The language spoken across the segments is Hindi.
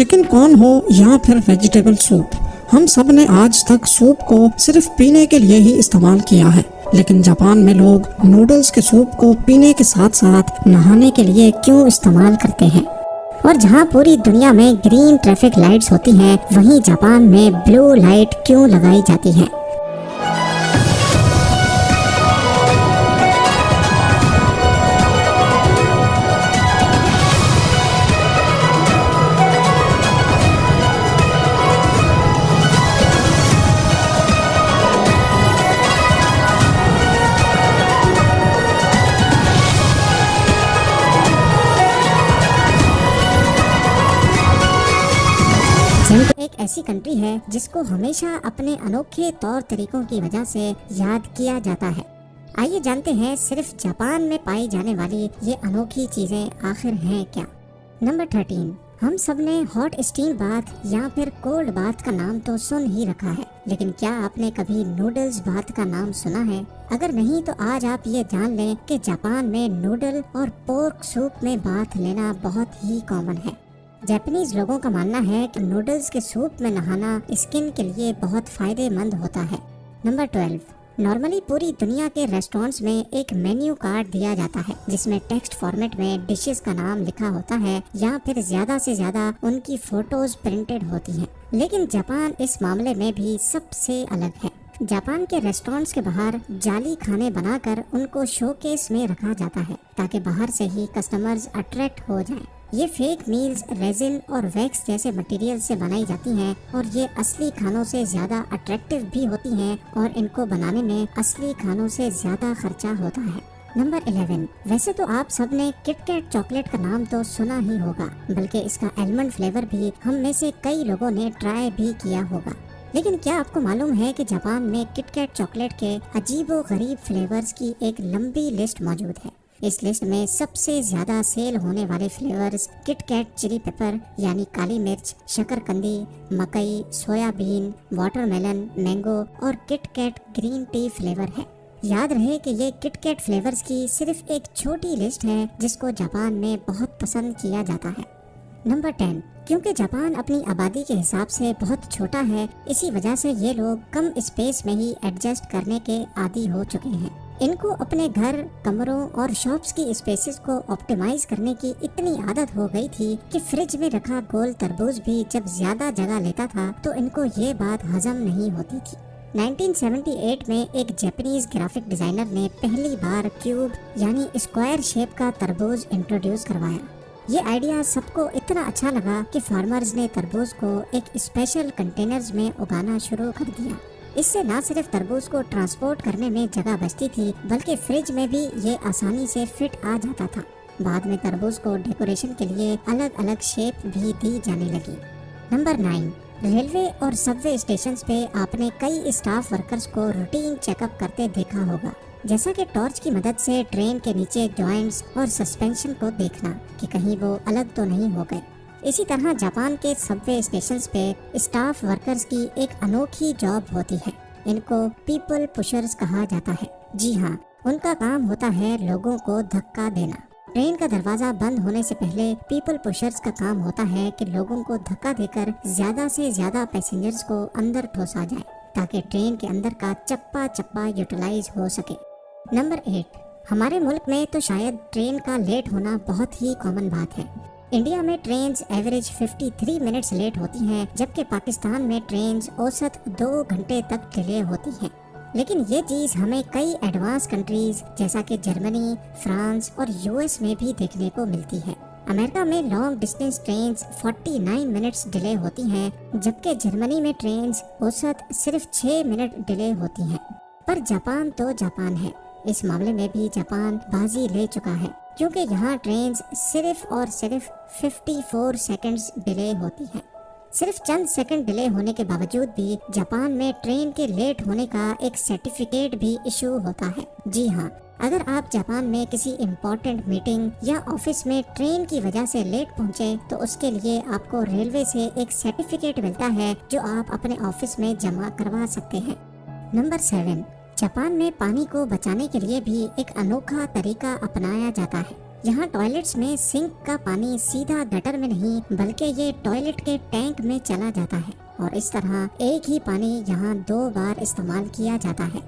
चिकन कॉर्न हो या फिर वेजिटेबल सूप, हम सब ने आज तक सूप को सिर्फ पीने के लिए ही इस्तेमाल किया है। लेकिन जापान में लोग नूडल्स के सूप को पीने के साथ साथ नहाने के लिए क्यों इस्तेमाल करते हैं? और जहां पूरी दुनिया में ग्रीन ट्रैफिक लाइट्स होती हैं, वहीं जापान में ब्लू लाइट क्यों लगाई जाती है? जापान एक ऐसी कंट्री है जिसको हमेशा अपने अनोखे तौर तरीकों की वजह से याद किया जाता है। आइए जानते हैं सिर्फ जापान में पाई जाने वाली ये अनोखी चीजें आखिर हैं क्या। नंबर 13, हम सब ने हॉट स्टीम बाथ या फिर कोल्ड बाथ का नाम तो सुन ही रखा है, लेकिन क्या आपने कभी नूडल्स बाथ का नाम सुना है? अगर नहीं तो आज आप ये जान लें कि जापान में नूडल और पोर्क सूप में बाथ लेना बहुत ही कॉमन है। जापानीज लोगों का मानना है कि नूडल्स के सूप में नहाना स्किन के लिए बहुत फायदेमंद होता है। नंबर 12, नॉर्मली पूरी दुनिया के रेस्टोरेंट्स में एक मेन्यू कार्ड दिया जाता है जिसमें टेक्स्ट फॉर्मेट में डिशेस का नाम लिखा होता है या फिर ज्यादा से ज्यादा उनकी फोटोज प्रिंटेड होती हैं। लेकिन जापान इस मामले में भी सबसे अलग है। जापान के रेस्टोरेंट्स के बाहर जाली खाने बनाकर उनको शोकेस में रखा जाता है ताकि बाहर से ही कस्टमर्स अट्रैक्ट हो जाएं। ये फेक मील्स रेजिन और वैक्स जैसे मटेरियल से बनाई जाती हैं और ये असली खानों से ज्यादा अट्रैक्टिव भी होती हैं और इनको बनाने में असली खानों से ज्यादा खर्चा होता है। नंबर 11, वैसे तो आप सब ने किटकैट चॉकलेट का नाम तो सुना ही होगा, बल्कि इसका एलमंड फ्लेवर भी हम में से कई लोगों ने ट्राई भी किया होगा। लेकिन क्या आपको मालूम है कि जापान में किटकैट चॉकलेट के अजीबो गरीब फ्लेवर्स की एक लंबी लिस्ट मौजूद है। इस लिस्ट में सबसे ज्यादा सेल होने वाले फ्लेवर्स किटकैट चिली पेपर यानी काली मिर्च, शकरकंदी, मकई, सोयाबीन, वाटरमेलन, मैंगो और किटकैट ग्रीन टी फ्लेवर है। याद रहे कि ये किटकैट फ्लेवर्स की सिर्फ एक छोटी लिस्ट है जिसको जापान में बहुत पसंद किया जाता है। नंबर 10, क्योंकि जापान अपनी आबादी के हिसाब से बहुत छोटा है, इसी वजह से ये लोग कम स्पेस में ही एडजस्ट करने के आदी हो चुके हैं। इनको अपने घर, कमरों और शॉप्स की स्पेसेस को ऑप्टिमाइज करने की इतनी आदत हो गई थी कि फ्रिज में रखा गोल तरबूज भी जब ज्यादा जगह लेता था तो इनको ये बात हजम नहीं होती थी। 1978 में एक जापानीज ग्राफिक डिजाइनर ने पहली बार क्यूब यानी स्क्वायर शेप का तरबूज इंट्रोड्यूस करवाया। ये आइडिया सबको इतना अच्छा लगा कि फार्मर्स ने तरबूज को एक स्पेशल कंटेनर्स में उगाना शुरू कर दिया। इससे न सिर्फ तरबूज को ट्रांसपोर्ट करने में जगह बचती थी, बल्कि फ्रिज में भी ये आसानी से फिट आ जाता था। बाद में तरबूज को डेकोरेशन के लिए अलग अलग शेप भी दी जाने लगी। नंबर 9, रेलवे और सबवे स्टेशंस पे आपने कई स्टाफ वर्कर्स को रूटीन चेकअप करते देखा होगा, जैसा कि टॉर्च की मदद से ट्रेन के नीचे जॉइंट्स और सस्पेंशन को देखना कि कहीं वो अलग तो नहीं हो गए। इसी तरह जापान के सबवे स्टेशंस पे स्टाफ वर्कर्स की एक अनोखी जॉब होती है। इनको पीपल पुशर्स कहा जाता है। जी हाँ, उनका काम होता है लोगों को धक्का देना। ट्रेन का दरवाजा बंद होने से पहले पीपल पुशर्स का काम होता है कि लोगों को धक्का देकर ज्यादा से ज्यादा पैसेंजर्स को अंदर ठोसा जाए ताकि ट्रेन के अंदर का चप्पा चप्पा यूटिलाइज हो सके। नंबर 8, हमारे मुल्क में तो शायद ट्रेन का लेट होना बहुत ही कॉमन बात है। इंडिया में ट्रेन्स एवरेज 53 मिनट्स लेट होती हैं, जबकि पाकिस्तान में ट्रेन्स औसत 2 घंटे तक डिले होती हैं। लेकिन ये चीज़ हमें कई एडवांस कंट्रीज जैसा कि जर्मनी, फ्रांस और यूएस में भी देखने को मिलती है। अमेरिका में long distance trains 49 minutes delay होती हैं, जबकि जर्मनी में ट्रेन्स औसत सिर्फ 6 मिनट डिले होती हैं। पर जापान तो जापान है, इस मामले में भी जापान बाजी ले चुका है, क्योंकि यहाँ ट्रेन्स सिर्फ और सिर्फ 54 सेकंड्स डिले होती हैं। सिर्फ चंद सेकंड डिले होने के बावजूद भी जापान में ट्रेन के लेट होने का एक सर्टिफिकेट भी इशू होता है। जी हाँ, अगर आप जापान में किसी इम्पोर्टेंट मीटिंग या ऑफिस में ट्रेन की वजह से लेट पहुँचे तो उसके लिए आपको रेलवे से एक सर्टिफिकेट मिलता है जो आप अपने ऑफिस में जमा करवा सकते हैं। नंबर 7, जापान में पानी को बचाने के लिए भी एक अनोखा तरीका अपनाया जाता है। यहाँ टॉयलेट्स में सिंक का पानी सीधा गटर में नहीं बल्कि ये टॉयलेट के टैंक में चला जाता है और इस तरह एक ही पानी यहाँ 2 बार इस्तेमाल किया जाता है।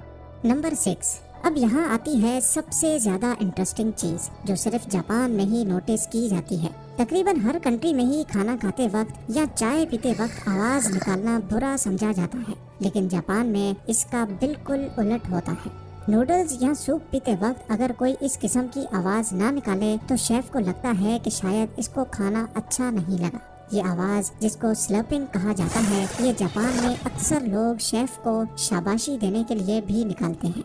नंबर 6। अब यहाँ आती है सबसे ज्यादा इंटरेस्टिंग चीज जो सिर्फ जापान में ही नोटिस की जाती है। तकरीबन हर कंट्री में ही खाना खाते वक्त या चाय पीते वक्त आवाज निकालना बुरा समझा जाता है, लेकिन जापान में इसका बिल्कुल उलट होता है। नूडल्स या सूप पीते वक्त अगर कोई इस किस्म की आवाज ना निकाले तो शेफ को लगता है कि शायद इसको खाना अच्छा नहीं लगा। ये आवाज जिसको स्लर्पिंग कहा जाता है, ये जापान में अक्सर लोग शेफ को शाबाशी देने के लिए भी निकालते हैं।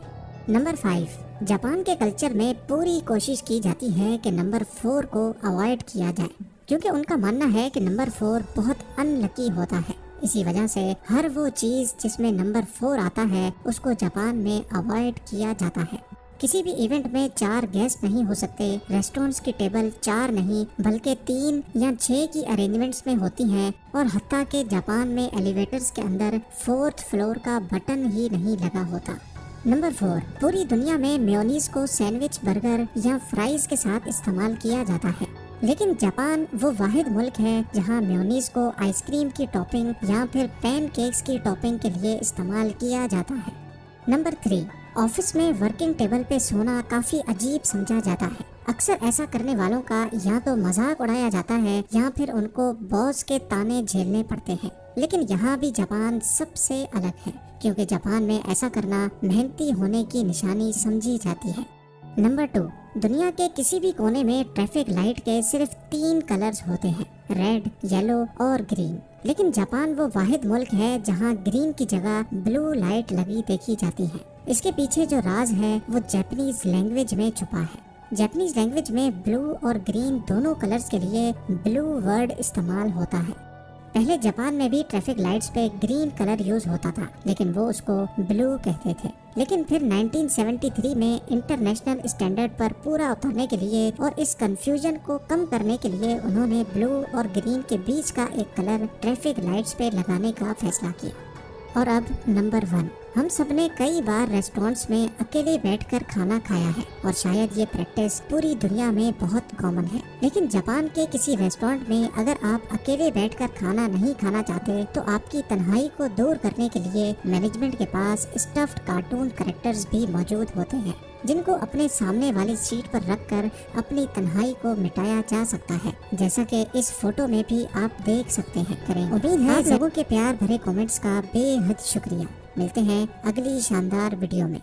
नंबर 5। जापान के कल्चर में पूरी कोशिश की जाती है कि नंबर 4 को अवॉइड किया जाए, क्योंकि उनका मानना है कि नंबर 4 बहुत अनलकी होता है। इसी वजह से हर वो चीज जिसमें नंबर 4 आता है उसको जापान में अवॉइड किया जाता है। किसी भी इवेंट में 4 गेस्ट नहीं हो सकते। रेस्टोरेंट्स की टेबल 4 नहीं बल्कि 3 या 6 की अरेंजमेंट्स में होती हैं और हत्ता के जापान में एलिवेटर्स के अंदर 4th फ्लोर का बटन ही नहीं लगा होता। नंबर 4। पूरी दुनिया में मेयोनीज को सैंडविच, बर्गर या फ्राइज के साथ इस्तेमाल किया जाता है, लेकिन जापान वो वाहिद मुल्क है जहां मेयोनीज को आइसक्रीम की टॉपिंग या फिर पैनकेक्स की टॉपिंग के लिए इस्तेमाल किया जाता है। नंबर 3। ऑफिस में वर्किंग टेबल पे सोना काफी अजीब समझा जाता है। अक्सर ऐसा करने वालों का या तो मजाक उड़ाया जाता है या फिर उनको बॉस के ताने झेलने पड़ते हैं। लेकिन यहाँ भी जापान सबसे अलग है, क्योंकि जापान में ऐसा करना मेहनती होने की निशानी समझी जाती है। नंबर 2। दुनिया के किसी भी कोने में ट्रैफिक लाइट के सिर्फ 3 कलर्स होते हैं, रेड, येलो और ग्रीन। लेकिन जापान वो वाहिद मुल्क है जहाँ ग्रीन की जगह ब्लू लाइट लगी देखी जाती है। इसके पीछे जो राज है वो जापानीज लैंग्वेज में छुपा है। जापानीज लैंग्वेज में ब्लू और ग्रीन दोनों कलर्स के लिए ब्लू वर्ड इस्तेमाल होता है। पहले जापान में भी ट्रैफिक लाइट्स पे ग्रीन कलर यूज होता था, लेकिन वो उसको ब्लू कहते थे। लेकिन फिर 1973 में इंटरनेशनल स्टैंडर्ड पर पूरा उतारने के लिए और इस कंफ्यूजन को कम करने के लिए उन्होंने ब्लू और ग्रीन के बीच का एक कलर ट्रैफिक लाइट्स पे लगाने का फैसला किया। और अब नंबर 1। हम सबने कई बार रेस्टोरेंट्स में अकेले बैठकर खाना खाया है और शायद ये प्रैक्टिस पूरी दुनिया में बहुत कॉमन है। लेकिन जापान के किसी रेस्टोरेंट में अगर आप अकेले बैठकर खाना नहीं खाना चाहते तो आपकी तन्हाई को दूर करने के लिए मैनेजमेंट के पास स्टफ्ड कार्टून कैरेक्टर्स भी मौजूद होते हैं, जिनको अपने सामने वाली सीट पर रखकर अपनी तन्हाई को मिटाया जा सकता है, जैसा कि इस फोटो में भी आप देख सकते हैं। उम्मीद है लोगों के प्यार भरे कमेंट्स का बेहद शुक्रिया। मिलते हैं अगली शानदार वीडियो में।